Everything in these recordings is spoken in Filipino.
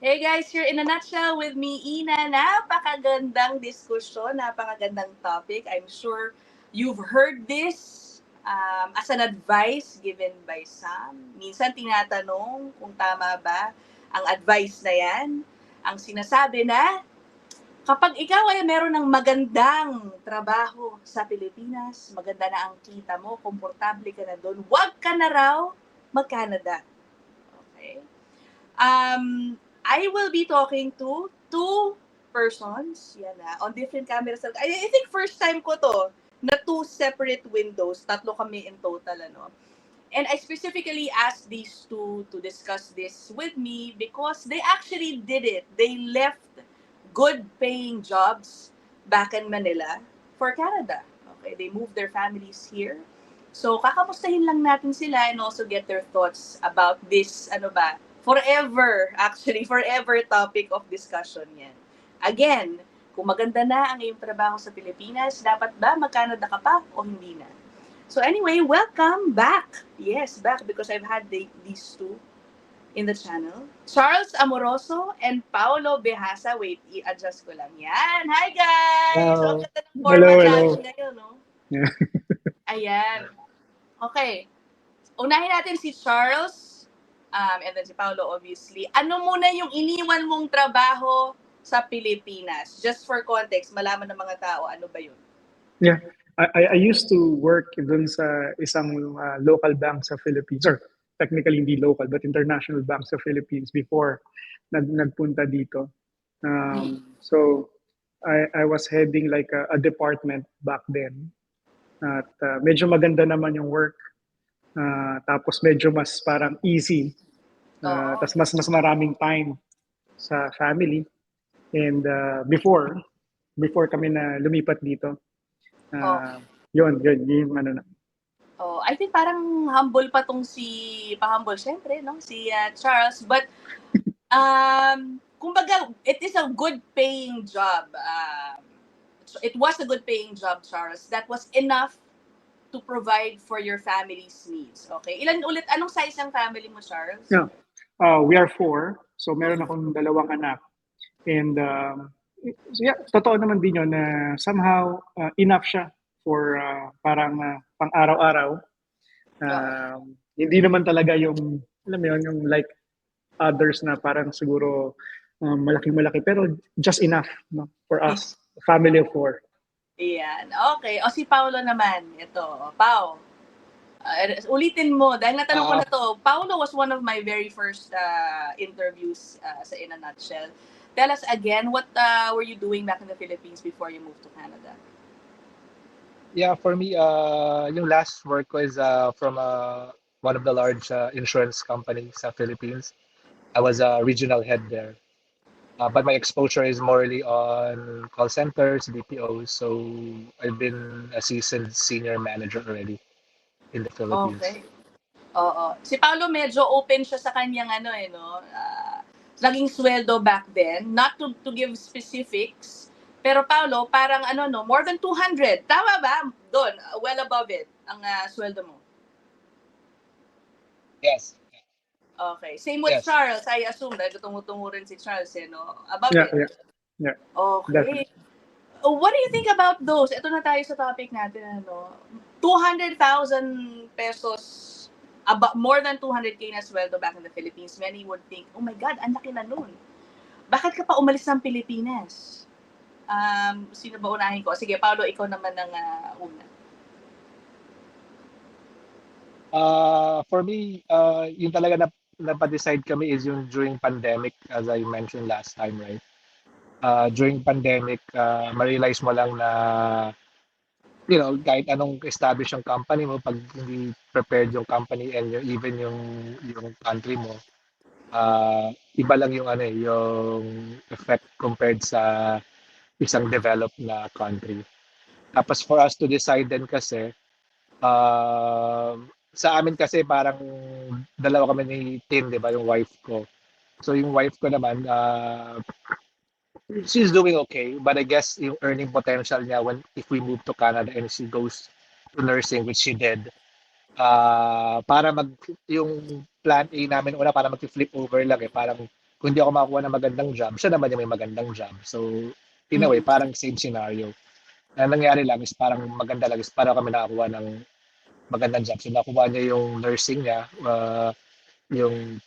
Hey guys, here in a nutshell with me, Ina. Napakagandang diskusyon, napakagandang topic. I'm sure you've heard this as an advice given by Sam. Minsan tinatanong kung tama ba ang advice na yan. Ang sinasabi na, kapag ikaw ay meron ng magandang trabaho sa Pilipinas, maganda na ang kita mo, komportable ka na doon, huwag ka na raw mag-Canada. Okay? I will be talking to two persons on different cameras. I think first time ko to na two separate windows, tatlo kami in total And I specifically asked these two to discuss this with me because they actually did it. They left good paying jobs back in Manila for Canada. Okay, they moved their families here. So kakamustahin lang natin sila and also get their thoughts about this forever topic of discussion yan. Again, kung maganda na ang iyong trabaho sa Pilipinas, dapat ba mag-Canada ka pa o hindi na? So anyway, welcome back. Yes, back because I've had these two in the channel. Charles Amoroso and Paolo Behasa. Wait, i-adjust ko lang. Yan. Hi guys! Hello. Ang ganda ng format Hello. natin ngayon, no? Yeah. Ayan. Okay. Unahin natin si Charles and then si Paolo, obviously. Ano muna yung iniwan mong trabaho sa Pilipinas? Just for context, malaman ng mga tao, ano ba yun? Yeah. I used to work dun sa isang local bank sa Philippines, or technically hindi local, but international bank sa Philippines before nagpunta dito. So I was heading like a department back then. At medyo maganda naman yung work. Tapos medyo mas parang easy. Tapos mas maraming time sa family. And before kami na lumipat dito, yun yung ano na. Oh, I think parang humble pa tong pa-humble syempre, no? Si Charles. But, kumbaga, it is a good paying job. It was a good paying job, Charles. That was enough to provide for your family's needs. Okay? Anong size ng family mo, Charles? Yeah. We are 4. So meron akong 2 anak. And yeah, totoo naman din yun na somehow enough siya for parang pang araw-araw. Hindi naman talaga yung, alam mo yun, yung like others na parang siguro malaki-malaki. Pero just enough, no, for us. Family of 4. Iyan. Okay. O si Paolo naman. Ito. Pao. Ulitin mo. Dahil natanong ko na to. Paolo was one of my very first interviews sa In a Nutshell. Tell us again, what were you doing back in the Philippines before you moved to Canada? Yeah, for me, yung last work was from one of the large insurance companies sa Philippines. I was a regional head there. But my exposure is morely on call centers, BPOs. So I've been a seasoned senior manager already in the Philippines. Okay. Oo. Si Paolo medyo open siya sa kanyang naging sweldo back then. Not to give specifics, pero Paolo, parang more than 200. Tama ba? Doon, well above it, ang sweldo mo. Yes. Okay. Same with Charles, I assume. Dahil tumutungo rin si Charles, no? Above it. Yeah. Okay. Definitely. What do you think about those? Ito na tayo sa topic natin, 200,000 pesos, more than 200K na sweldo back in the Philippines. Many would think, oh my God, ang laki na nun. Bakit ka pa umalis ng Pilipinas? Sino ba unahin ko? Sige, Paolo, ikaw naman ang una. For me, yung talaga napadecide kami is yung during pandemic, as I mentioned last time, right? During pandemic, ma-realize mo lang na, kahit anong establish yung company mo, pag hindi prepared yung company and even yung country mo, iba lang yung yung effect compared sa isang developed na country. Tapos for us to decide din kasi, sa amin kasi parang dalawa kami ni Tim, di ba, yung wife ko. So yung wife ko naman, she's doing okay, but I guess yung earning potential niya if we move to Canada and she goes to nursing, which she did, para yung plan A namin una, para mag-flip over lang parang kung hindi ako makakuha ng magandang job, siya naman yung may magandang job. So, in a way, parang same scenario. Na nangyari lang is parang maganda lang is parang kami nakakuha ng magandang job. So, nakuha niya yung nursing niya, yung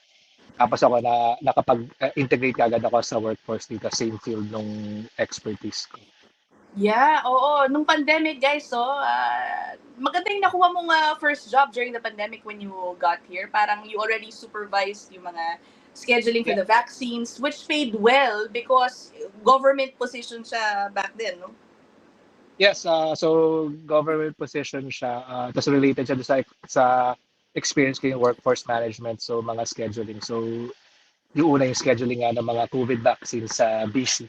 tapos ako na nakapag-integrate agad ako sa workforce dito, same field nung expertise ko. Yeah, oo. Nung pandemic, guys, maganda yung nakuha mong first job during the pandemic when you got here. Parang you already supervised yung mga scheduling for the vaccines, which paid well because government position siya back then, no? Yes, so government position siya. Tapos related siya doon sa experience ko yung workforce management, so mga scheduling. So yung una yung scheduling nga ng mga COVID vaccines sa BC.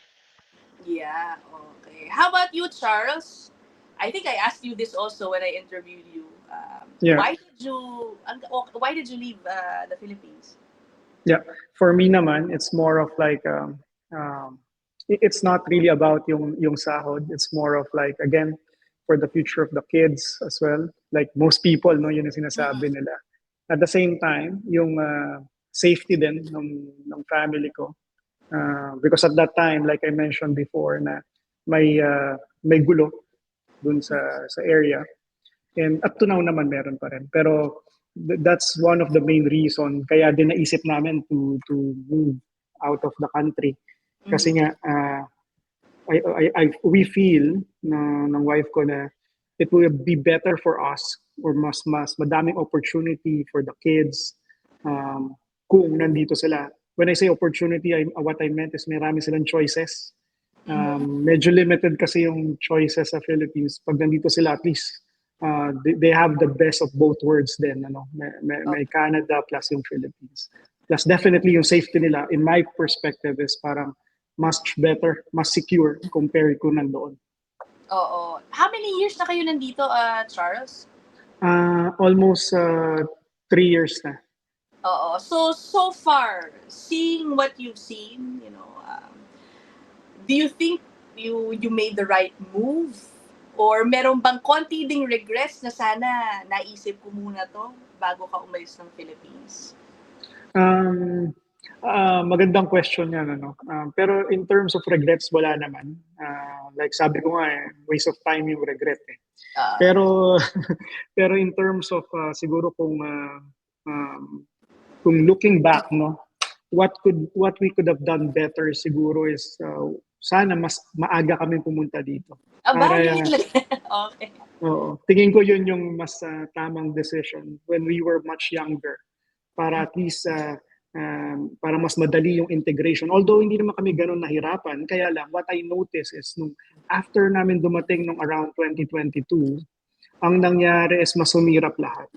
Yeah, okay. How about you, Charles? I think I asked you this also when I interviewed you. Yeah. Why did you leave the Philippines? For me naman, it's more of like it's not really about yung sahod. It's more of like, again, for the future of the kids as well. Like most people, no, yun ang sinasabi nila. At the same time, yung safety din ng family ko. Because at that time, like I mentioned before, na may gulo dun sa area. And up to now naman meron pa rin. Pero that's one of the main reason kaya din naisip namin to move out of the country. Kasi nga we feel na ng wife ko na it will be better for us or mas madaming opportunity for the kids kung nandito sila. When I say opportunity, what I meant is marami silang choices. Medyo limited kasi yung choices sa Philippines. Pag nandito sila, at least they have the best of both worlds din. Ano? May Canada plus yung Philippines. Plus definitely yung safety nila, in my perspective, is parang much better, mas secure compared ko nandoon. Oo. How many years na kayo nandito, Charles? Almost 3 years na. Oo. So far, seeing what you've seen, do you think you made the right move? Or meron bang konti ding regrets na sana naisip ko muna to bago ka umalis ng Philippines? Magandang question yan. Ano? Pero in terms of regrets, wala naman. Like sabi ko nga, waste of time yung regret. Pero in terms of siguro kung looking back, no, what we could have done better siguro is sana mas maaga kami pumunta dito. Okay. Oo. Tingin ko yun yung mas tamang decision when we were much younger. Para at least para mas madali yung integration. Although hindi naman kami ganun nahirapan, kaya lang what I noticed is nung after namin dumating nung around 2022, ang nangyari is mas humirap lahat.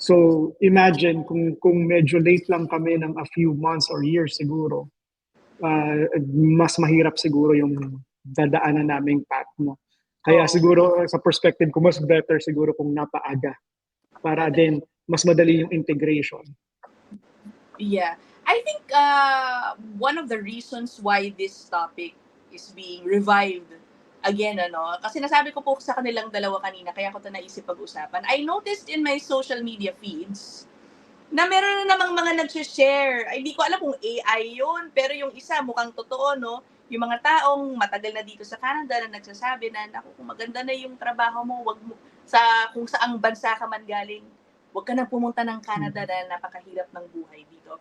So imagine kung medyo late lang kami ng a few months or years siguro, mas mahirap siguro yung dadaanan naming path mo. Kaya siguro sa perspective ko, mas better siguro kung napaaga para din mas madali yung integration. Yeah. I think one of the reasons why this topic is being revived again, kasi nasabi ko po sa kanilang dalawa kanina, kaya ko ito naisip pag-usapan. I noticed in my social media feeds na meron na namang mga nag-share. Ay, hindi ko alam kung AI yun, pero yung isa mukhang totoo, no? Yung mga taong matagal na dito sa Canada na nagsasabi na, naku, kung maganda na yung trabaho mo, wag mo, kung saang bansa ka man galing, wag ka na pumunta ng Canada dahil napakahirap ng buhay dito.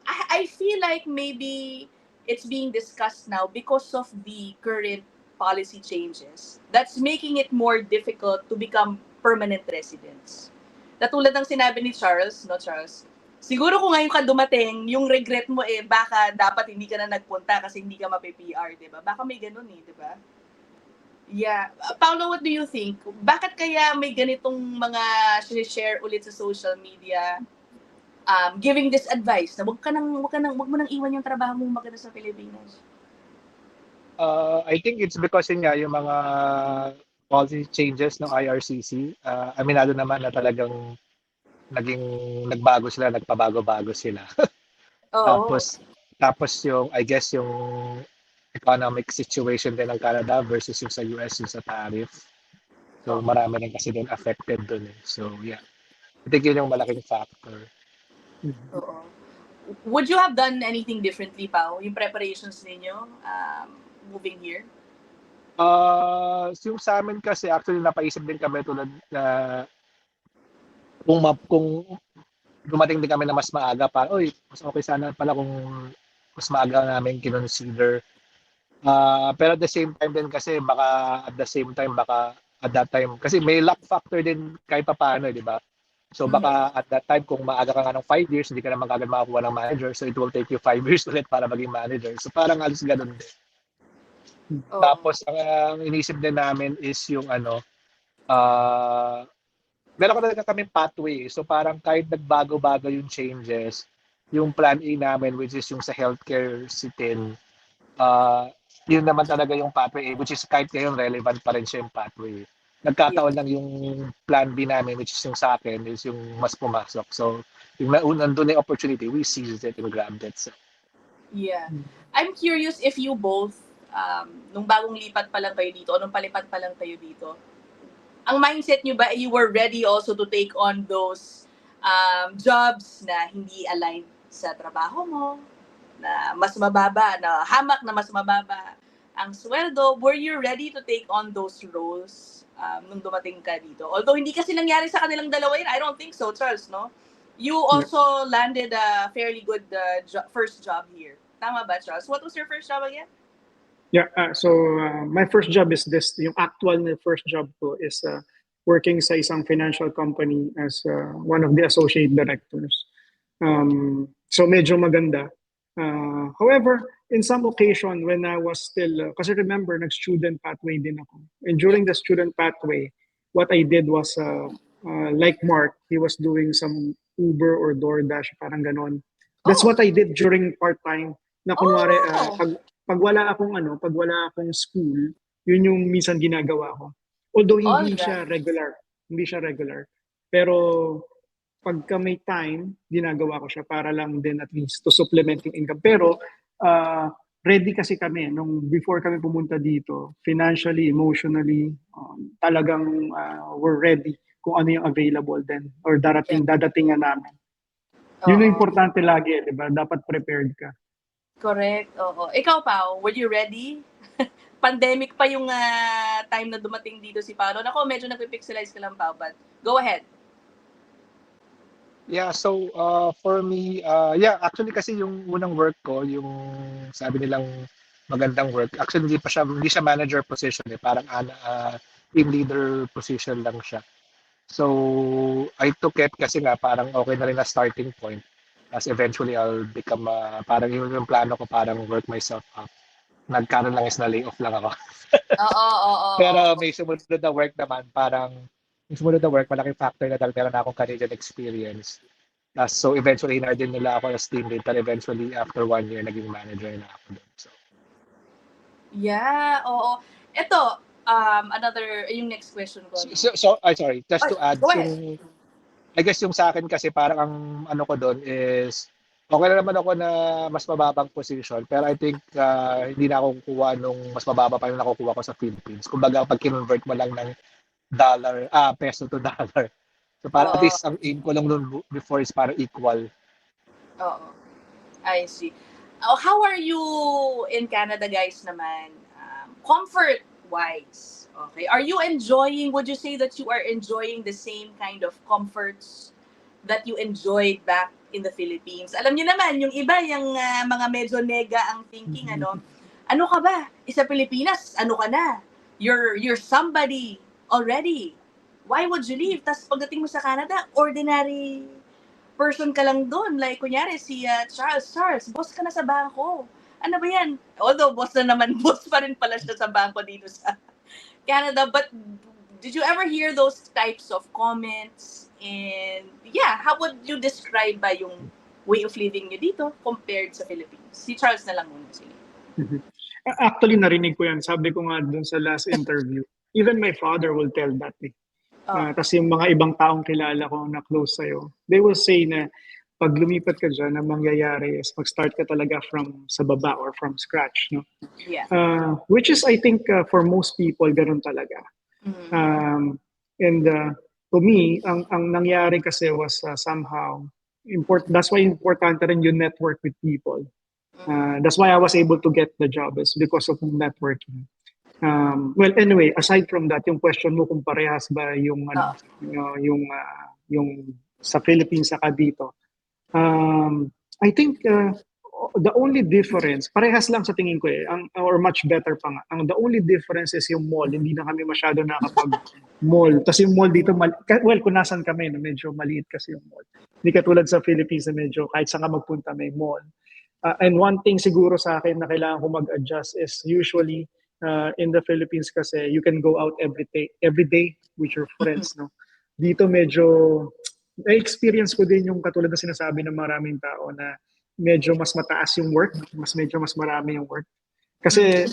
I feel like maybe it's being discussed now because of the current policy changes that's making it more difficult to become permanent residents. Katulad ng sinabi ni Charles, no Charles? Siguro kung ngayon ka dumating, yung regret mo baka dapat hindi ka na nagpunta kasi hindi ka mapi-PR, di ba? Baka may ganun di ba? Yeah. Paolo, what do you think? Bakit kaya may ganitong mga share ulit sa social media giving this advice na wag mo nang iwan yung trabaho mo maganda sa Pilipinas? I think it's because nga yung mga policy changes ng IRCC, aminado naman na talagang nagbago sila, nagpabago-bago sila. Tapos yung, I guess yung economic situation din ng Canada versus yung sa US, yung sa tariff. So marami rin kasi din affected dun. So yeah, I think yun yung malaking factor. Oo. would you have done anything differently, Pao? Yung preparations ninyo moving here? Yung sa amin kasi actually napaisip din kami tulad na kung dumating din kami na mas maaga pa, oy, mas okay sana pala kung mas maaga namin kinonsider. Pero at the same time din kasi baka at that time kasi may luck factor din kahit pa paano, di ba? So baka at that time kung maaga ka nga ng 5 years, hindi ka naman kagad makakuha ng manager. So it will take you 5 years ulit para maging manager. So parang halos ganun din. Oo. Tapos ang inisip din namin is yung meron ka talaga kaming pathway. So parang kahit nagbago-bago yung changes, yung plan A namin which is yung sa healthcare sitin, yun naman talaga yung pathway A which is kahit ngayon relevant pa rin siya yung pathway. Nagkataon lang yung plan B namin which is yung sa akin is yung mas pumasok. So yung nandun yung opportunity, we seized it and grabbed it. So, Yeah. I'm curious if you both, nung bagong lipat pa lang kayo dito, o nung palipat pa lang kayo dito, ang mindset nyo ba, you were ready also to take on those jobs na hindi aligned sa trabaho mo, na mas mababa, na hamak na mas mababa ang sweldo? Were you ready to take on those roles nung dumating ka dito? Although hindi kasi nangyari sa kanilang dalawa yun, I don't think so, Charles, no? You also landed a fairly good first job here. Tama ba, Charles? What was your first job again? Yeah, so my first job is this. Yung actual na first job ko is working sa isang financial company as one of the associate directors. So medyo maganda. However, in some occasion when I was still, kasi remember, nag-student pathway din ako. And during the student pathway, what I did was, like Mark, he was doing some Uber or DoorDash, parang ganon. That's what I did during part-time. Na kunwari, pag wala akong school, yun yung minsan ginagawa ko. Although hindi siya regular. Pero pagka may time, ginagawa ko siya para lang din at least to supplement yung income. Pero ready kasi kami nung before kami pumunta dito, financially, emotionally, talagang we're ready kung ano yung available then or dadatingan namin. Yun yung importante lagi, di ba? Dapat prepared ka. Correct. Oo. Ikaw, Pao, were you ready? Pandemic pa yung time na dumating dito si Paolo. Nako, medyo nagpipixelize ka lang, Pao, but go ahead. yeah, so for me, actually kasi yung unang work ko, yung sabi nilang magandang work, actually hindi siya manager position parang team leader position lang siya. So I took it kasi nga parang okay na rin na starting point. As eventually I'll become parang yung plano ko parang work myself up. Nagkaroon lang is na layoff lang ako. Oo. Pero may sumunod na work naman, parang yung sumunod na work, malaking factor na dahil meron na akong Canadian experience. So eventually, hinar din nila ako as team lead, but eventually, after 1 year, naging manager na ako doon. So, yeah, oo. Ito, yung next question ko. sorry, just to add, go ahead. I guess yung sa akin kasi parang ang ano ko doon is, okay na naman ako na mas mababang position, pero I think hindi na ako kukuha nung mas mababa pa yung nakukuha ko sa Philippines. Kumbaga, pag kinonvert mo lang ng peso to dollar. So para at least ang aim ko lang noon before is para equal. Oo. I see. How are you in Canada, guys, naman? Comfort-wise, okay? Are you enjoying, would you say that you are enjoying the same kind of comforts that you enjoyed back in the Philippines? Alam niyo naman, yung iba, yung mga medyo nega ang thinking, ano ka ba? Isa Pilipinas, ano ka na? You're somebody already. Why would you leave? Tapos pagdating mo sa Canada, ordinary person ka lang doon. Like, kunyari, si Charles, boss ka na sa bangko. Ano ba yan? Although, boss na naman, boss pa rin pala siya sa bangko dito sa Canada. But, did you ever hear those types of comments? And, yeah, how would you describe ba yung way of living nyo dito compared sa Philippines? Si Charles na lang muna. Sige. Actually, narinig ko yan. Sabi ko nga dun sa last interview. Even my father will tell that. Kasi yung mga ibang taong kilala ko na close sa'yo, they will say na pag lumipat ka dyan, ang mangyayari is mag-start ka talaga from sa baba or from scratch. No? Yeah. Which is, I think, for most people, ganun talaga. And to me, ang nangyari kasi was somehow, That's why importante rin yung network with people. That's why I was able to get the job is because of networking. Well, anyway, aside from that, yung question mo kung parehas ba yung yung sa Philippines saka dito. I think the only difference, parehas lang sa tingin ko or much better pa nga. The only difference is yung mall. Hindi na kami masyado nakapag-mall. Kasi yung mall dito, well, kung nasan kami, no, medyo maliit kasi yung mall. Hindi katulad sa Philippines na medyo kahit saan ka magpunta may mall. And one thing siguro sa akin na kailangan ko mag-adjust is usually in the Philippines kasi you can go out every day with your friends. No? Dito medyo na-experience ko din yung katulad na sinasabi ng maraming tao na medyo mas mataas yung work, medyo mas marami yung work. Kasi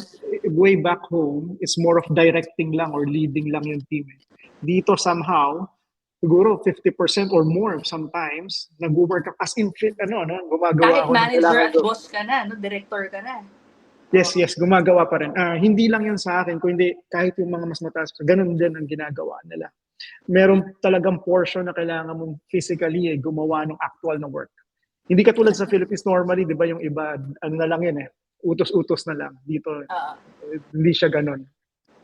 way back home, it's more of directing lang or leading lang yung team. Dito somehow, siguro 50% or more sometimes, nag-work as in gumagawa kahit ako ng manager kailangan at boss ka na, no? Director ka na. Yes, gumagawa pa rin. Hindi lang yun sa akin, kundi kahit yung mga mas mataas, ganun din ang ginagawa nila. Meron talagang portion na kailangan mong physically gumawa ng actual na work. Hindi katulad sa Philippines normally, di ba yung iba, ano na lang yun utos-utos na lang. Dito, hindi siya ganun.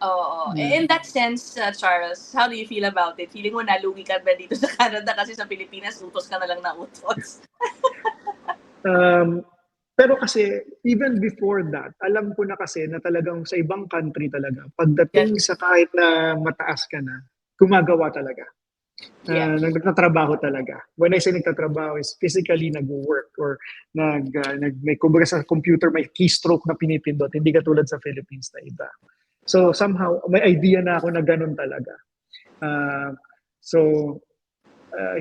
Oo. In that sense, Charles, how do you feel about it? Feeling mo nalugi ka ba dito sa Canada kasi sa Pilipinas, utos ka na lang na utos? Pero kasi, even before that, alam ko na kasi na talagang sa ibang country talaga, pagdating sa kahit na mataas ka na, gumagawa talaga. Nagtatrabaho talaga. When I say nagtatrabaho is physically nag-work or may kumbaga sa computer may keystroke na pinipindot, hindi katulad sa Philippines na iba. So somehow may idea na ako na ganun talaga.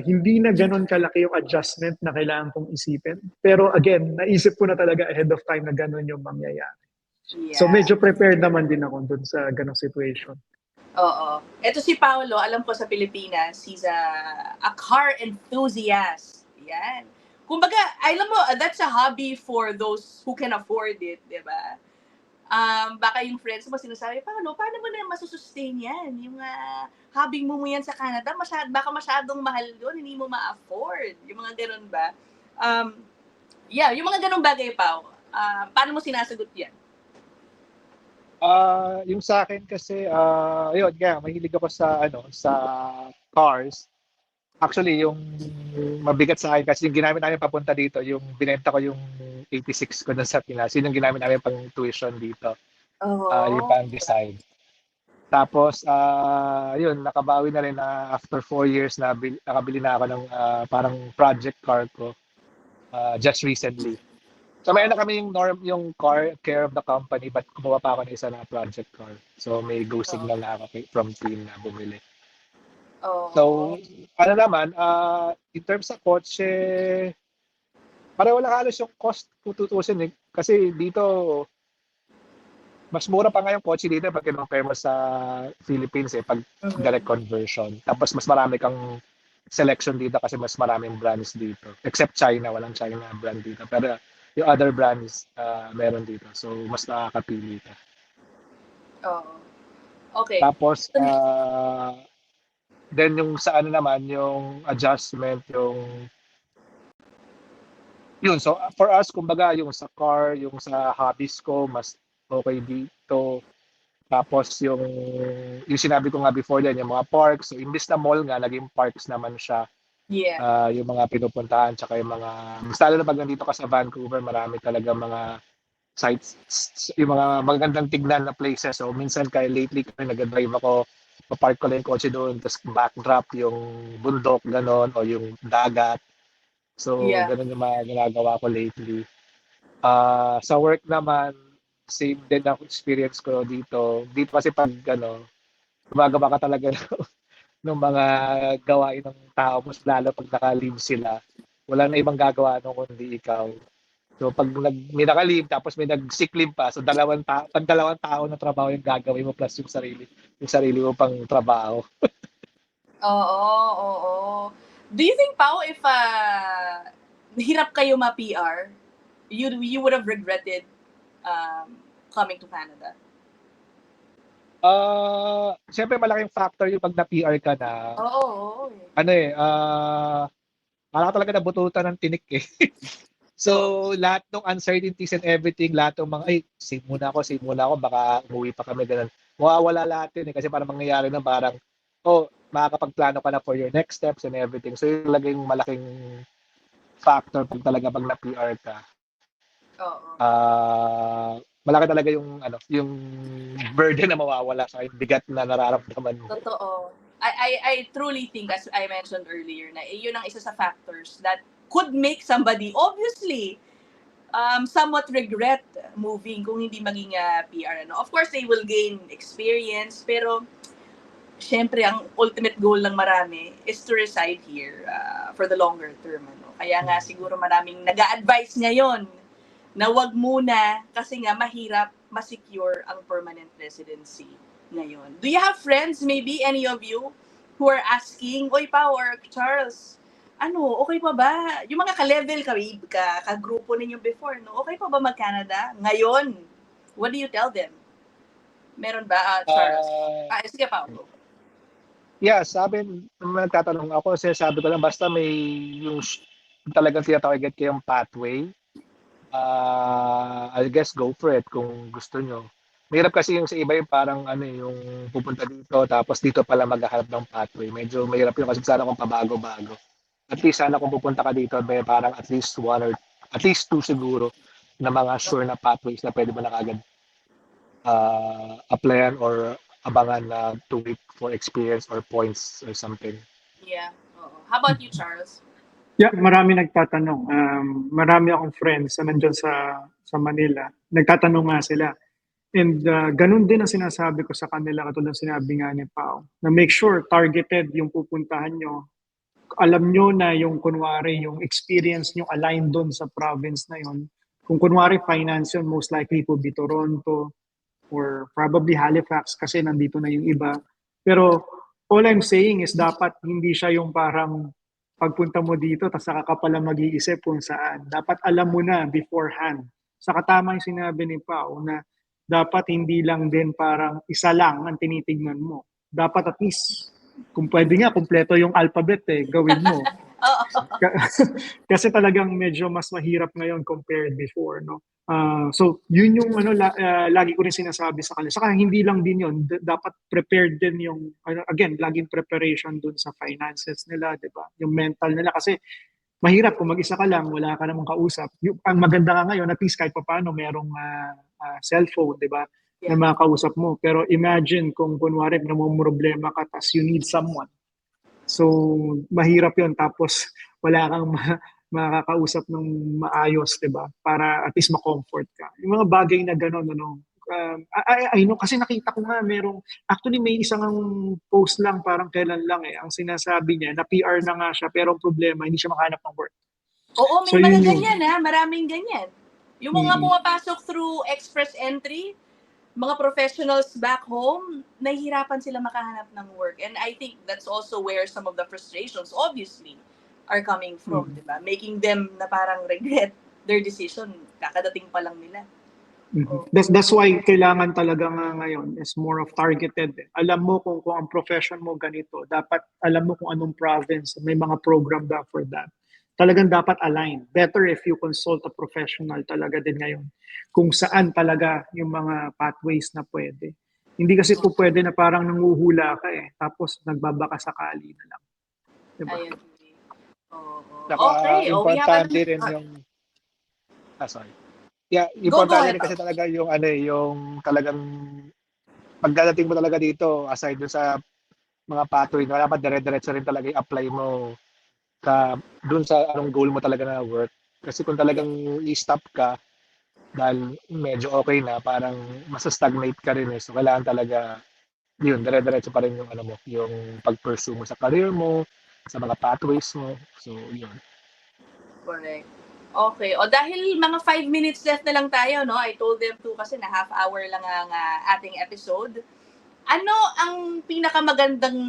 Hindi na ganun kalaki yung adjustment na kailangan kong isipin. Pero again, naisip ko na talaga ahead of time na ganun yung mangyayari. Yeah. So medyo prepared naman din ako dun sa ganung situation. Oo. Ito si Paolo, alam ko sa Pilipinas, he's a car enthusiast. Yan. Kumbaga, alam mo, that's a hobby for those who can afford it, di ba? Baka yung friends mo sinasabi, paano mo na masusustain yan? Yung hobby mo yan sa Canada, baka masyadong mahal yun, hindi mo ma-afford. Yung mga ganun ba? Yung mga ganun bagay, Pao. Paano mo sinasagot yan? Yung sa akin kasi, yun nga, mahilig ako sa cars. Actually, yung mabigat sa akin kasi yung ginamit namin papunta dito, yung binenta ko yung 86 ko na sa Pinas, yun yung ginamit namin pang tuition dito. Yung pang design. Tapos, yun, nakabawi na rin na after 4 years na nakabili na ako ng parang project car ko just recently. So mayroon na kami yung car care of the company but kumuha pa ako ng isa na project car. So may go signal na ako from Twin na bumili. So ano naman, in terms sa kotse, pareho lang halos yung cost kung tutusin kasi dito mas mura pa nga yung kotse dito pag compare mo sa Philippines pag direct conversion. Tapos mas marami kang selection dito kasi mas maraming brands dito. Except China, walang China brand dito. Pero yung other brands meron dito. So mas nakakapili ka. Okay. Tapos then yung sa naman, yung adjustment, yun. So for us, kumbaga yung sa car, yung sa hobbies ko, mas okay dito. Tapos yung sinabi ko nga before din, yung mga parks. So imbis na mall nga, naging parks naman siya. Yeah. Yung mga pinupuntahan, tsaka yung mga, lalo na pag nandito ka sa Vancouver, marami talaga mga sites, yung mga magandang tignan na places. So minsan lately nag-drive ako, papark ko lang yung kotse doon, tapos backdrop yung bundok, ganon, o yung dagat. So ganon yung mga ginagawa ko lately. Sa work naman, same din ang experience ko dito. Dito kasi pag gumagawa ka talaga ng mga gawain ng tao, mas lalo pag naka-leave sila. Wala na ibang gagawa kundi ikaw. So pag may naka-leave tapos may nag-sick leave pa, so dalawang tao na trabaho yung gagawin mo plus yung sarili mo pang trabaho. Oo. Do you think, Pao, if hirap kayo ma-PR, you would have regretted coming to Canada? Siyempre malaking factor yung pag na-PR ka na. Oo. Parang talaga nabututan ng tinik eh. So, lahat ng uncertainties and everything, lahat ng mga, ay, save muna ako, baka umuwi pa kami, ganun. Mawawala lahat yun eh, kasi parang mangyayari na parang, oh, makakapagplano ka na for your next steps and everything. So, yun talaga yung malaking factor pag na-PR ka. Oo. Malaki talaga yung, yung burden na mawawala sa bigat na nararamdaman mo. Totoo. I truly think, as I mentioned earlier, na yun ang isa sa factors that could make somebody, obviously, somewhat regret moving kung hindi maging PR. Of course, they will gain experience, pero syempre, ang ultimate goal ng marami is to reside here for the longer term. Kaya nga siguro maraming nag-a-advise ngayon na wag muna kasi nga mahirap ma-secure ang permanent residency ngayon. Do you have friends, maybe any of you, who are asking, Oy, Pao or Charles, okay pa ba? Yung mga ka-level, ka-grupo ninyo before, no? Okay pa ba mag-Canada? Ngayon, what do you tell them? Meron ba, Charles? Sige, Pao. Yeah, sabi, nagtatanong ako, sabi ko lang, basta may yung talagang tinatawag kayong pathway, I guess go for it kung gusto nyo. Mahirap kasi yung sa iba yung parang yung pupunta dito tapos dito pala maghahanap ng pathway. Medyo mahirap yun kasi sana kung pabago-bago. At least sana kung pupunta ka dito, may parang at least one or at least two siguro na mga sure na pathways na pwede mo na kagad applyan or abangan na to wait for experience or points or something. Yeah. How about you, Charles? Yeah, marami nagtatanong. Marami akong friends na nandyan sa Manila. Nagtatanong nga sila. And ganun din ang sinasabi ko sa kanila, katulad ng sinabi nga ni Pao, na make sure targeted yung pupuntahan nyo. Alam nyo na yung kunwari, yung experience nyo aligned doon sa province na yon. Kung kunwari finance yun, most likely it will be Toronto or probably Halifax kasi nandito na yung iba. Pero all I'm saying is dapat hindi siya yung parang pagpunta mo dito tapos saka ka pala mag-iisip kung saan. Dapat alam mo na beforehand. Saka tama yung sinabi ni Pao na dapat hindi lang din parang isa lang ang tinitignan mo. Dapat at least, kung pwede nga, kumpleto yung alphabet gawin mo. Kasi talagang medyo mas mahirap ngayon compared before, no? So, yun yung lagi ko rin sinasabi sa kanila. Saka hindi lang din yun, dapat prepared din yung, again, laging preparation dun sa finances nila, di ba? Yung mental nila. Kasi mahirap kung mag-isa ka lang, wala ka namang kausap. Ang maganda nga ngayon, at least kahit pa paano, merong cellphone, di ba? Yeah. Na makausap mo. Pero imagine kung kunwari namumroblema ka, tas you need someone. So, mahirap yun. Tapos, wala kang makakausap ng maayos, di ba? Para at least ma-comfort ka. Yung mga bagay na gano'n, I know, kasi nakita ko nga, actually may isang post lang, parang kailan lang ang sinasabi niya, na PR na nga siya, pero ang problema, hindi siya makahanap ng work. Oo, may So, mga yun yung- ganyan maraming ganyan. Yung mga pumapasok through express entry, mga professionals back home, nahihirapan sila makahanap ng work. And I think that's also where some of the frustrations, obviously, are coming from, di ba? Making them na parang regret their decision, kakadating pa lang nila. That's why kailangan talaga nga ngayon is more of targeted. Alam mo kung ang profession mo ganito, dapat alam mo kung anong province, may mga program ba for that. Talagang dapat align. Better if you consult a professional talaga din ngayon kung saan talaga yung mga pathways na pwede. Hindi kasi po pwede na parang nanguhula ka tapos nagbabaka sakali na lang. Diba? I agree. Okay, importante rin yung sorry. Yeah, importante rin kasi talaga yung yung talagang pagdating mo talaga dito, aside dun sa mga pathway, dapat dire-diretso rin talaga i-apply mo dun sa anong goal mo talaga na work. Kasi kung talagang i-stop ka dahil medyo okay na, parang masa-stagnate ka rin So kailangan talaga yun, dire-diretso pa rin yung yung pag-pursue mo sa career mo, sa mga pathways mo. So yun. Correct. Okay. Dahil mga 5 minutes left na lang tayo, no? I told them to kasi na half hour lang ang ating episode. Ano ang pinakamagandang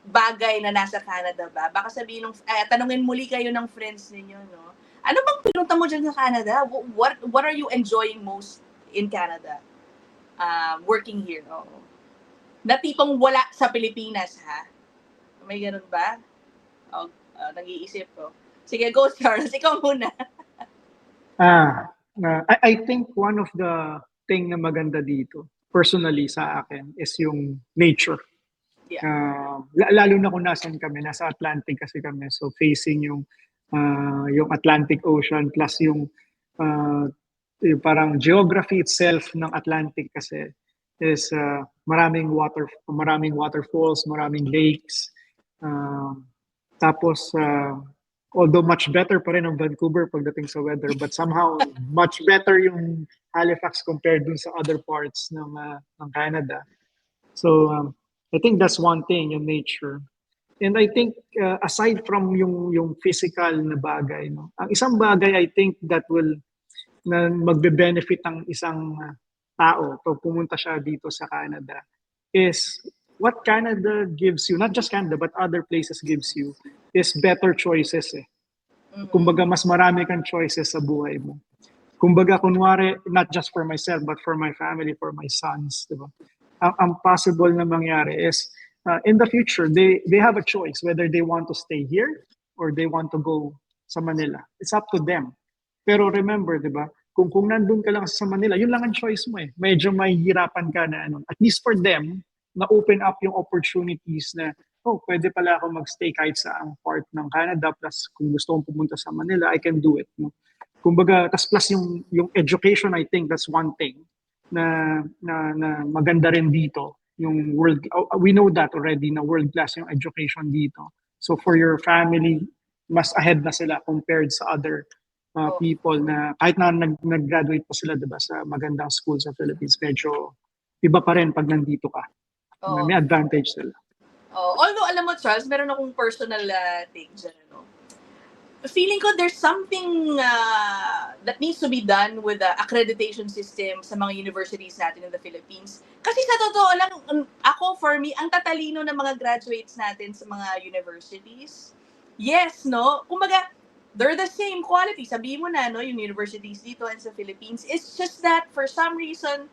bagay na nasa Canada ba? Baka sabihin tanungin muli kayo ng friends ninyo, no? Ano bang pinunta mo dyan sa Canada? What are you enjoying most in Canada? Working here, Na tipong wala sa Pilipinas, ha? May ganun ba? nag-iisip ko. Sige, go Charles, ikaw muna. I think one of the thing na maganda dito, personally sa akin, is yung nature. Yeah. Lalo na kung nasan kami, nasa Atlantic kasi kami. So facing yung Atlantic Ocean plus yung parang geography itself ng Atlantic kasi is maraming waterfalls, maraming lakes. Tapos although much better pa rin ang Vancouver pagdating sa weather, but somehow much better yung Halifax compared dun sa other parts ng Canada. So I think that's one thing, yung nature. And I think aside from yung physical na bagay, no, ang isang bagay I think that will na magbe-benefit ang isang tao pag pumunta siya dito sa Canada is what Canada gives you, not just Canada but other places gives you, is better choices eh. Kumbaga mas marami kang choices sa buhay mo. Kumbaga kunwari, not just for myself but for my family, for my sons, diba? Ang possible na mangyari is in the future they have a choice whether they want to stay here or they want to go sa Manila. It's up to them. Pero remember, 'di ba? Kung nandun ka lang sa Manila, yun lang ang choice mo eh. Medyo mahihirapan ka na at least for them na open up yung opportunities na pwede pala ako magstay kahit sa ang part ng Canada plus kung gusto kong pumunta sa Manila, I can do it, no? Kumbaga, tas plus yung education, I think that's one thing na maganda rin dito. Yung we know that already na world class yung education dito. So for your family, mas ahead na sila compared sa other people na kahit na nag-graduate pa sila, diba, sa magandang school sa Philippines, medyo iba pa rin pag nandito ka. May advantage sila. Although alam mo Charles, meron akong personal take dyan, no? Feeling ko there's something that needs to be done with the accreditation system sa mga universities natin in the Philippines. Kasi sa totoo lang, ako, for me, ang tatalino ng mga graduates natin sa mga universities, yes, no? Kumbaga, they're the same quality. Sabihin mo na, no, yung universities dito and sa Philippines. It's just that for some reason,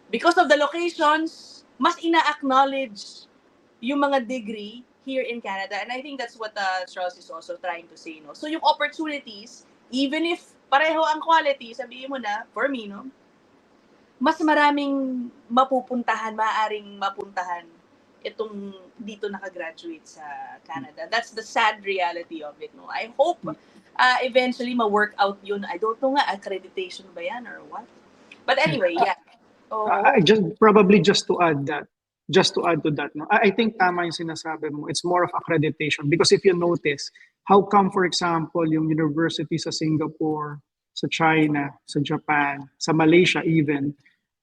because of the locations, mas ina-acknowledge yung mga degree here in Canada. And I think that's what Charles is also trying to say, no? So yung opportunities, even if pareho ang quality, sabihin mo na, for me, no, mas maraming maaaring mapuntahan itong dito nakagraduate sa Canada. That's the sad reality of it, no? I hope eventually ma-work out yun. I don't know nga, accreditation ba yan or what? But anyway, yeah. Just to add to that, no, I think tama yung sinasabi mo. It's more of accreditation because if you notice, how come, for example, yung university sa Singapore, sa China, sa Japan, sa Malaysia even,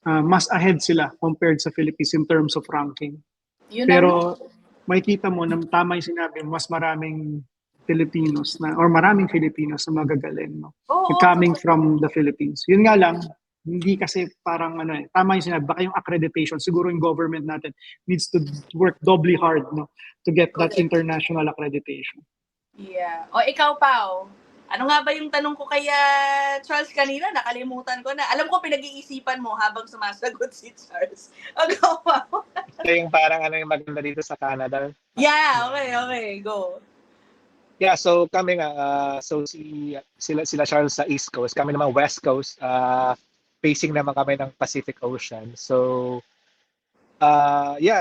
mas ahead sila compared sa Philippines in terms of ranking. Pero makikita mo na tama yung sinabi, mas maraming Filipinos maraming Filipinos na magagaling, no? Coming from the Philippines. Yun nga lang, hindi kasi parang tama yung sinabi, baka yung accreditation, siguro yung government natin needs to work doubly hard, no, to get that international accreditation. Yeah. Ikaw, Pao, ano nga ba yung tanong ko kay Charles kanina? Nakalimutan ko na. Alam ko pinag-iisipan mo habang sumasagot si Charles. Ikaw, Pao. Yung parang yung maganda dito sa Canada. Yeah, okay, go. Yeah, so kami nga, sila Charles sa East Coast, kami naman West Coast, facing naman kami ng Pacific Ocean. So,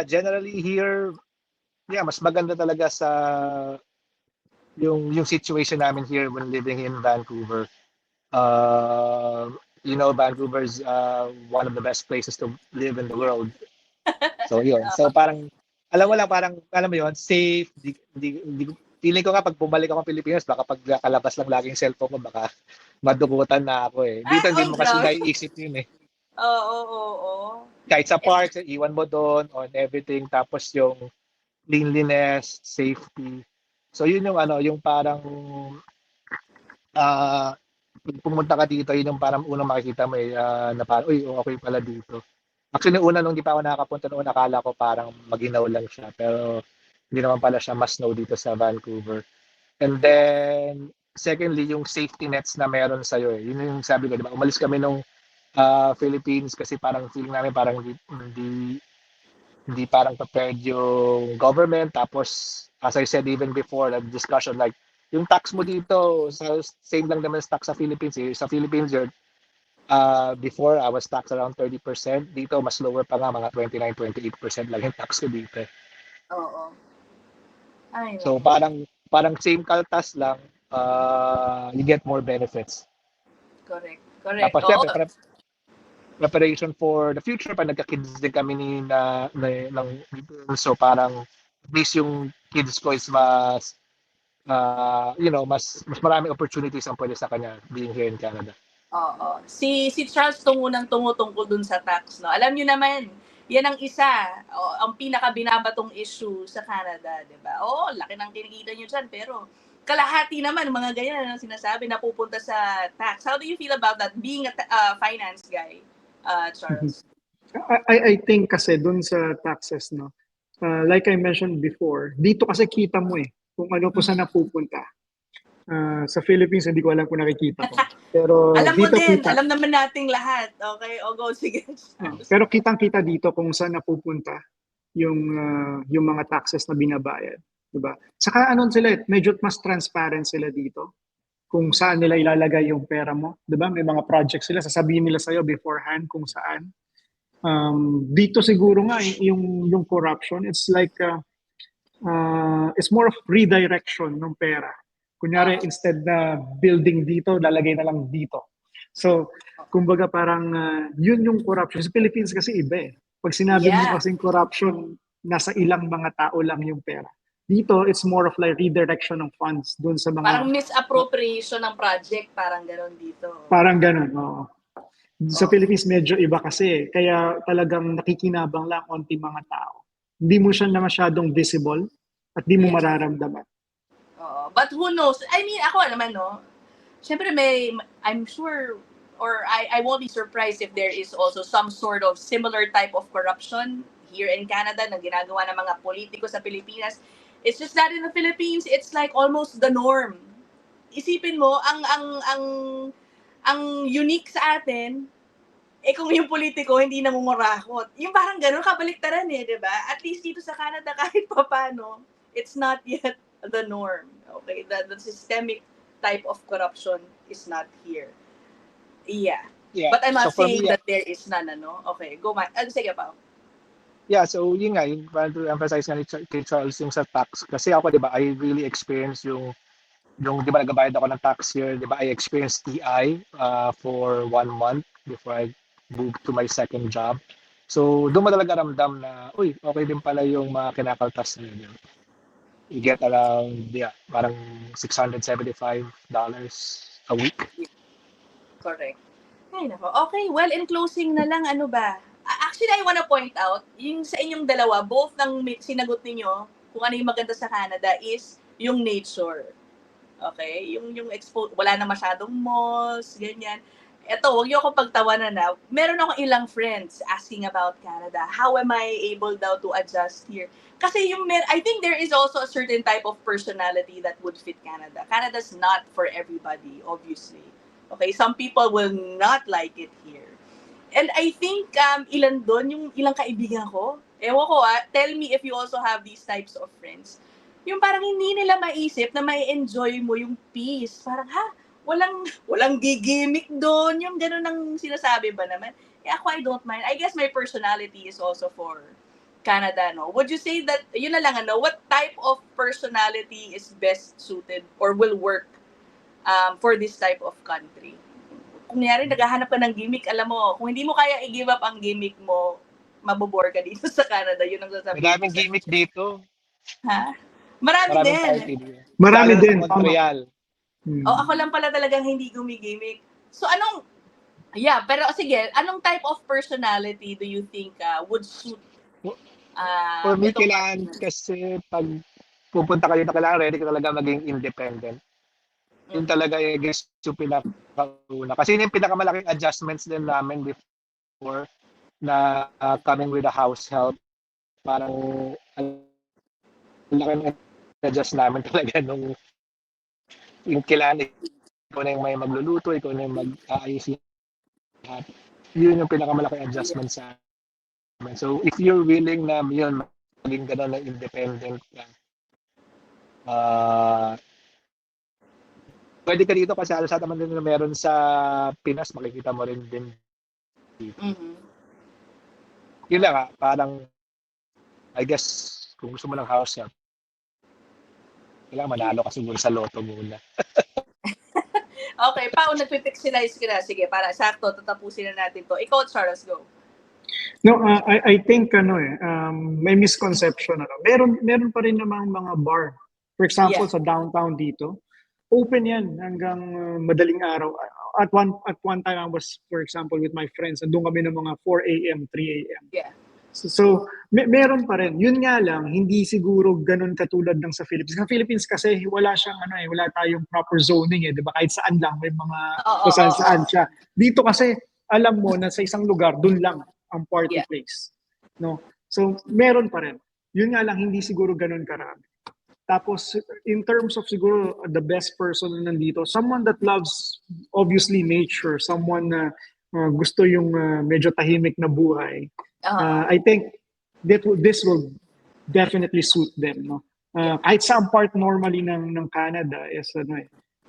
generally here, mas maganda talaga sa yung situation namin here when living in Vancouver. Vancouver's one of the best places to live in the world. So, yun. So, parang, alam mo yun, safe, feeling ko nga pag bumalik ako ng Pilipinas, baka pag kalabas lang laging cellphone ko, baka madukutan na ako eh. Dito hindi mo kasi naiisip yun eh. Oo. Kahit sa parks, iwan mo doon on everything. Tapos yung cleanliness, safety. So yun yung parang pumunta ka dito, yun yung parang unang makikita mo na parang, okay pala dito. Actually, nung di pa ako nakakapunta noon, akala ko parang maginaw lang siya. Pero hindi naman pala siya mas snow dito sa Vancouver. And then, secondly, yung safety nets na meron sa'yo eh. Yun yung sabi ko, di ba? Umalis kami nung Philippines kasi parang feeling namin parang hindi parang prepared yung government. Tapos, as I said even before, the discussion like, Yung tax mo dito, same lang naman sa tax sa Philippines. Eh. Sa Philippines, before I was taxed around 30%. Dito, mas lower pa nga, mga 29, 28% lang yung tax ko dito. Oo. Ay, So nako. parang same kaltas lang, you get more benefits. Correct. Correct. Tapos Oo. syempre, preparation for the future, pag nagka-kids din kami ng so parang at least yung kids ko is mas, mas maraming opportunities ang pwede sa kanya being here in Canada. Oo. Si Charles unang tungkol dun sa tax, no? Alam niyo naman, yan ang isa, ang pinaka-binabatong issue sa Canada, di ba? Oo, laki ng kinikita niyo dyan, pero kalahati naman, mga ganyan ang sinasabi, napupunta sa tax. How do you feel about that, being a finance guy, Charles? I think kasi dun sa taxes, no, like I mentioned before, dito kasi kita mo kung ano po saan napupunta. Sa Philippines, hindi ko alam kung nakikita ko. Pero Alam mo dito din, kita. alam naman nating lahat. Okay, o go, sige. Pero kitang-kita dito kung saan napupunta yung mga taxes na binabayad, 'di ba? Saka ano sila, medyo mas transparent sila dito kung saan nila ilalagay yung pera mo, 'di ba? May mga projects sila, sasabihin nila sa iyo beforehand kung saan. Dito siguro nga yung corruption, it's like it's more of redirection ng pera. Kunyari, instead na building dito, lalagay na lang dito. So, kumbaga parang yun yung corruption. Sa Philippines kasi iba eh. Pag sinabi mo Yeah. kasing corruption, nasa ilang mga tao lang yung pera. Dito, it's more of like redirection ng funds dun sa Parang mga, misappropriation ng project, parang gano'n dito. parang ganun. Oo. Sa Oo. Philippines, medyo iba kasi. Kaya talagang nakikinabang lang konti mga tao. Hindi mo siya na masyadong visible at di mo Yes. mararamdaman. But who knows? I mean, ako naman, no? Siyempre I'm sure, or I won't be surprised if there is also some sort of similar type of corruption here in Canada na ginagawa ng mga politiko sa Pilipinas. It's just that in the Philippines, it's like almost the norm. Isipin mo, ang unique sa atin, kung yung politiko hindi nangungurakot. Yung parang ganun, kabaliktaran di ba? At least dito sa Canada, kahit papano, it's not yet the norm. Okay? The systemic type of corruption is not here. Yeah. But I'm So not for saying me, that there is none, ano? Okay, go man. Sige pa. so yun nga, yung parang to emphasize nga kay Charles yung sa tax. Kasi ako, di ba, I really experienced yung di ba nagbabayad ako ng tax here, di ba, I experienced TI for 1 month before I moved to my second job. So, doon mo talaga ramdam na, uy, okay din pala yung mga kinakaltas na yun. You get around, parang $675 a week. Correct. Ay, nako. Okay, well, in closing na lang, ano ba? Actually, I wanna point out, yung sa inyong dalawa, both ng sinagot ninyo, kung ano yung maganda sa Canada is yung nature. Okay? Yung wala na masyadong malls, ganyan. Eto, wag niyo ako pagtawanan na. Meron akong ilang friends asking about Canada. How am I able daw to adjust here? Kasi I think there is also a certain type of personality that would fit Canada. Canada's not for everybody, obviously. Okay, some people will not like it here. And I think ilan doon, yung ilang kaibigan ko, ewan ko tell me if you also have these types of friends. Yung parang hindi nila maisip na may enjoy mo yung peace. Parang walang gigimik doon. Yung gano'n ang sinasabi ba naman? Ako, I don't mind. I guess my personality is also for Canada, no? Would you say that, yun na lang, what type of personality is best suited or will work for this type of country? Kunyari, naghahanap ka ng gimmick, alam mo, kung hindi mo kaya i-give up ang gimmick mo, mabobore ka dito sa Canada. Yun ang sasabihin ko Madaming sa'yo. gimmick dito. Ha? Marami Maraming din. party dito. Marami Lalo na din, sa tama. Montreal. Ako lang pala talagang hindi gumigimik. So, pero sige, anong type of personality do you think would suit For me, itong kailangan kasi pag pupunta kayo na kailangan ready ka talaga maging independent. Yun talaga I guess yung pinakauna. Kasi yun yung pinakamalaking adjustments din namin before na coming with a house help. Parang ang laki ng adjust namin talaga nung yung kailangan ikaw na yung may magluluto, ikaw na yung mag-aayos lahat. Yun yung pinakamalaking adjustment sa amin. So if you're willing na yun, maging gano'n na independent ka, Pwede ka dito kasi halos naman din na meron sa Pinas, makikita mo rin din dito. Mhm. Yun lang parang, I guess, kung gusto mo ng house help, kailangan manalo ka siguro sa loto muna. Okay, Pao, nagpipixelize ka na. Sige, para sakto, tatapusin na natin to. Ikaw, Charles, go. No, I think may misconception Meron pa rin namang mga bar. For example, Yeah. sa downtown dito, open 'yan hanggang madaling araw. At one time I was, for example, with my friends, andun kami ng mga 4 a.m., 3 a.m. Yeah. So meron pa rin. Yun nga lang, hindi siguro ganun katulad ng sa Philippines. Sa Philippines kasi wala siyang wala tayong proper zoning 'di ba? Kahit saan lang may mga Oo, kung oo, saan oo. siya. Dito kasi alam mo na sa isang lugar dun lang ang party Yeah. place. No? So meron pa rin. Yun nga lang hindi siguro ganun karami. Tapos in terms of siguro the best person na nandito, someone that loves obviously nature, someone na gusto yung medyo tahimik na buhay. Oo. I think this will definitely suit them, no. Kahit sa part normally ng Canada is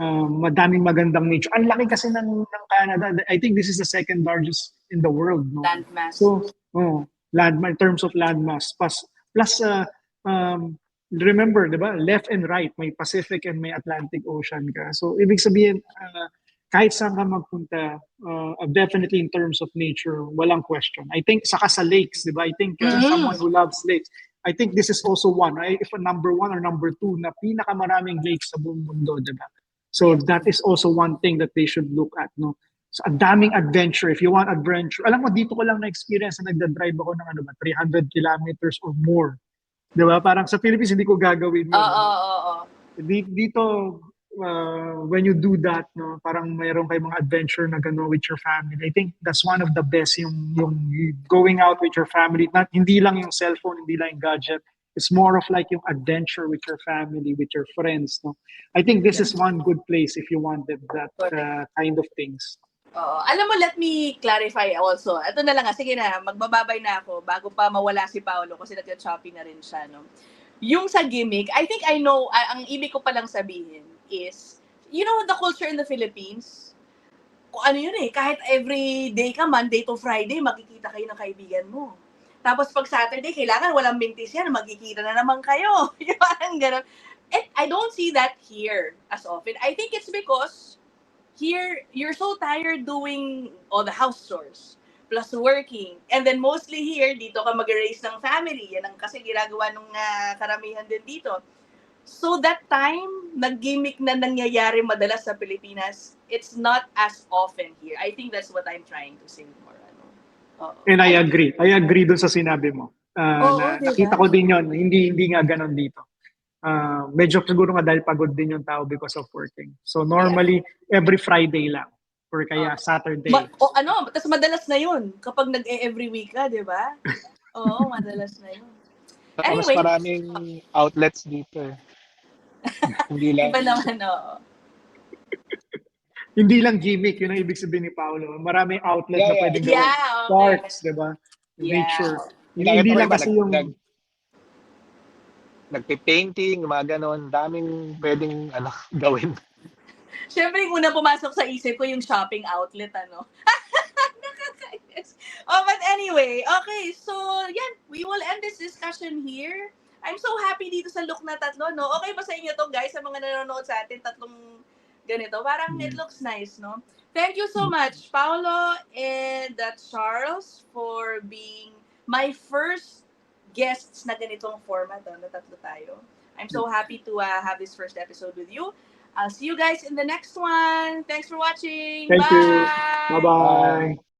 madaming magandang nature. Ang laki kasi ng Canada. I think this is the second largest in the world, no. Landmass. So, in terms of landmass, plus remember, 'di ba? Left and right, may Pacific and may Atlantic Ocean ka. So, ibig sabihin kahit saan ka magpunta, definitely in terms of nature, walang question. I think saka sa lakes, 'di ba? I think someone who loves lakes, I think this is also one, right? If a number 1 or number 2 na pinakamaraming lakes sa buong mundo, 'di ba? So that is also one thing that they should look at, no? So, ang daming adventure. If you want adventure, alam mo, dito ko lang na-experience na nagda-drive ako ng 300 kilometers or more. 'Di ba? Parang sa Philippines, hindi ko gagawin yun. Oo. Dito, when you do that, no, parang mayroon kayong mga adventure na gano'n with your family. I think that's one of the best, yung going out with your family. Hindi lang yung cellphone, hindi lang yung gadget. It's more of like yung adventure with your family, with your friends. No? I think this is one good place if you wanted that kind of things. Alam mo, let me clarify also. Ito na lang, sige na, magbababay na ako bago pa mawala si Paolo kasi nag-shopping na rin siya. No? Yung sa gimmick, I think I know, ang ibig ko palang sabihin is, you know the culture in the Philippines? Kung ano yun kahit every day ka, Monday to Friday, makikita kayo ng kaibigan mo. Tapos pag Saturday, kailangan walang mintis yan, magkikita na naman kayo. Yung parang gano'n. And I don't see that here as often. I think it's because here, you're so tired doing all the house chores, plus working. And then mostly here, dito ka mag-raise ng family. Yan ang kasi ginagawa nung karamihan din dito. So that time, nag-gimmick na nangyayari madalas sa Pilipinas, it's not as often here. I think that's what I'm trying to say more. And I agree. I agree dun sa sinabi mo. Diba? Nakita ko din yun. Hindi nga ganon dito. Medyo siguro nga dahil pagod din yung tao because of working. So normally, every Friday lang. Or kaya Saturday. Tapos madalas na yun. Kapag nag-every week ka, di ba? Oo, madalas na yun. Anyway. Mas maraming outlets dito. Hindi lang. Iba naman, oo. Hindi lang gimmick, yun ang ibig sabihin ni Paolo. Maraming outlet na pwedeng gawin. Okay. Parks, di ba? Nature. Hindi lang kasi yung... Nagpe-painting, mga ganon. Daming pwedeng gawin. Siyempre, yung una pumasok sa isip ko yung shopping outlet, Nakakainis. But anyway, okay. So, yan. We will end this discussion here. I'm so happy dito sa look na tatlo, no? Okay ba sa inyo to, guys? Sa mga nanonood sa atin, tatlong ganito. Parang it looks nice, no? Thank you so much, Paolo and Charles, for being my first guests na ganitong format, na tatlo tayo. I'm so happy to have this first episode with you. I'll see you guys in the next one. Thanks for watching. Thank Bye. you. Bye-bye.